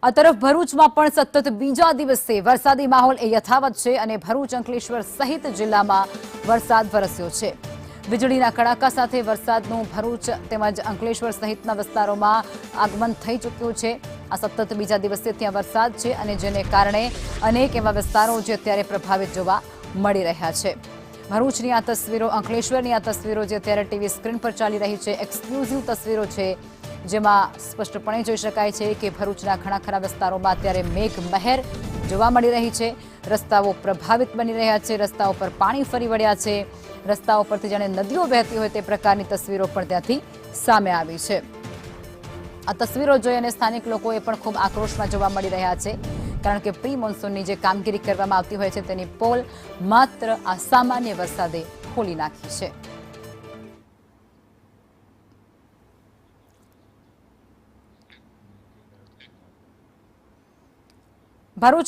આ તરફ ભરૂચમાં પણ સતત બીજા દિવસે વરસાદી માહોલ યથાવત છે અને ભરૂચ અંકલેશ્વર સહિત જિલ્લામાં વરસાદ વરસ્યો છે। વીજળીના કડાકા સાથે વરસાદનું ભરૂચ તેમજ અંકલેશ્વર સહિતના વિસ્તારોમાં આગમન થઈ ચૂક્યું છે। આ સતત બીજા દિવસે ત્યાં વરસાદ છે અને જેને કારણે અનેક એવા વિસ્તારો જે અત્યારે પ્રભાવિત જોવા મળી રહ્યા છે। ભરૂચની આ તસવીરો, અંકલેશ્વરની આ તસવીરો જે અત્યારે ટીવી સ્ક્રીન પર ચાલી રહી છે, એક્સક્લુઝિવ તસવીરો છે, જેમાં સ્પષ્ટપણે જોઈ શકાય છે કે ભરૂચના ઘણા ખરા વિસ્તારોમાં અત્યારે મેઘમહેર જોવા મળી રહી છે। રસ્તાઓ પ્રભાવિત બની રહ્યા છે, રસ્તાઓ પર પાણી ફરી વળ્યા છે, રસ્તાઓ પરથી જાણે નદીઓ વહેતી હોય તે પ્રકારની તસવીરો પણ ત્યાંથી સામે આવી છે। આ તસવીરો જોઈ અને સ્થાનિક લોકોએ પણ ખૂબ આક્રોશમાં જોવા મળી રહ્યા છે, કારણ કે પ્રી મોન્સૂનની જે કામગીરી કરવામાં આવતી હોય છે તેની પોલ માત્ર આ સામાન્ય વરસાદે ખોલી નાખી છે। ભરૂચ